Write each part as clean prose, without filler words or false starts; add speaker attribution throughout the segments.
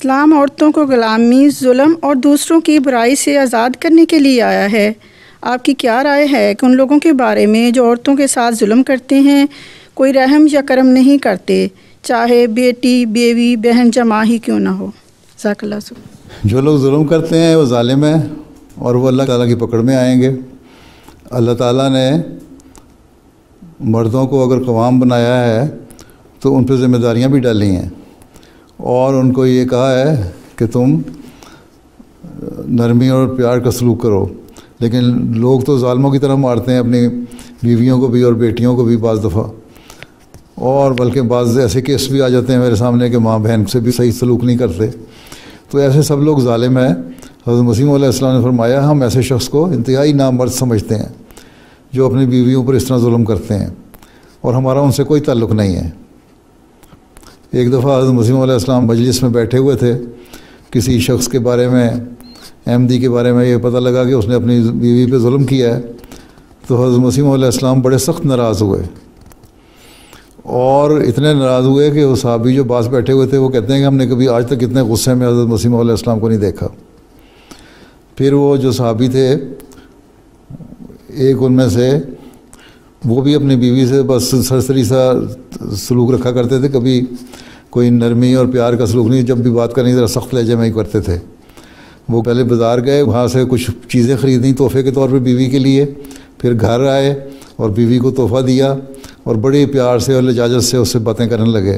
Speaker 1: اسلام عورتوں کو غلامی، ظلم اور دوسروں کی برائی سے آزاد کرنے کے لیے آیا ہے۔ آپ کی کیا رائے ہے کہ ان لوگوں کے بارے میں جو عورتوں کے ساتھ ظلم کرتے ہیں، کوئی رحم یا کرم نہیں کرتے، چاہے بیٹی، بیوی، بہن، جماع ہی کیوں نہ ہو؟ جزاک اللہ خیر۔
Speaker 2: جو لوگ ظلم کرتے ہیں وہ ظالم ہیں اور وہ اللہ تعالیٰ کی پکڑ میں آئیں گے۔ اللہ تعالیٰ نے مردوں کو اگر قوام بنایا ہے تو ان پہ ذمہ داریاں بھی ڈالی ہیں اور ان کو یہ کہا ہے کہ تم نرمی اور پیار کا سلوک کرو، لیکن لوگ تو ظالموں کی طرح مارتے ہیں اپنی بیویوں کو بھی اور بیٹیوں کو بھی بعض دفعہ، اور بلکہ بعض ایسے کیس بھی آ جاتے ہیں میرے سامنے کہ ماں بہن سے بھی صحیح سلوک نہیں کرتے۔ تو ایسے سب لوگ ظالم ہیں۔ حضرت مسیح علیہ السلام نے فرمایا ہم ایسے شخص کو انتہائی نامرد سمجھتے ہیں جو اپنی بیویوں پر اس طرح ظلم کرتے ہیں، اور ہمارا ان سے کوئی تعلق نہیں ہے۔ ایک دفعہ حضرت مسیح علیہ السلام مجلس میں بیٹھے ہوئے تھے، کسی شخص کے بارے میں، احمدی کے بارے میں یہ پتہ لگا کہ اس نے اپنی بیوی پہ ظلم کیا ہے، تو حضرت مسیح علیہ السلام بڑے سخت ناراض ہوئے، اور اتنے ناراض ہوئے کہ وہ صحابی جو پاس بیٹھے ہوئے تھے وہ کہتے ہیں کہ ہم نے کبھی آج تک اتنے غصے میں حضرت مسیح علیہ السلام کو نہیں دیکھا۔ پھر وہ جو صحابی تھے، ایک ان میں سے، وہ بھی اپنی بیوی سے بس سرسری سا سلوک رکھا کرتے تھے، کبھی کوئی نرمی اور پیار کا سلوک نہیں، جب بھی بات کرنی ذرا سخت لہجے میں ہی کرتے تھے۔ وہ پہلے بازار گئے، وہاں سے کچھ چیزیں خریدیں تحفے کے طور پہ بیوی کے لیے، پھر گھر آئے اور بیوی کو تحفہ دیا اور بڑے پیار سے اور لجاجت سے اس سے باتیں کرنے لگے۔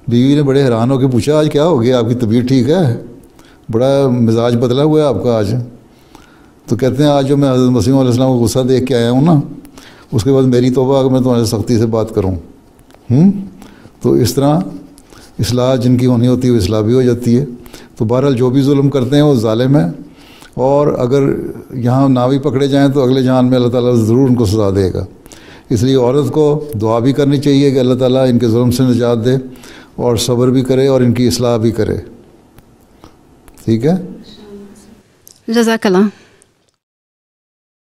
Speaker 2: بیوی نے بڑے حیران ہو کے پوچھا آج کیا ہو گیا، آپ کی طبیعت ٹھیک ہے؟ بڑا مزاج بدلا ہوا ہے آپ کا آج۔ تو کہتے ہیں آج جو میں حضرت مسیح علیہ السلام کو غصہ دیکھ کے آیا ہوں نا، اس کے بعد میری توبہ اگر میں تمہارے سختی سے بات کروں۔ تو اس طرح اصلاح جن کی ہونی ہوتی ہے وہ اصلاح بھی ہو جاتی ہے۔ تو بہرحال جو بھی ظلم کرتے ہیں وہ ظالم ہیں، اور اگر یہاں نہ بھی پکڑے جائیں تو اگلے جہان میں اللہ تعالیٰ ضرور ان کو سزا دے گا۔ اس لیے عورت کو دعا بھی کرنی چاہیے کہ اللہ تعالیٰ ان کے ظلم سے نجات دے، اور صبر بھی کرے اور ان کی اصلاح بھی کرے۔ ٹھیک ہے،
Speaker 3: جزاک اللہ۔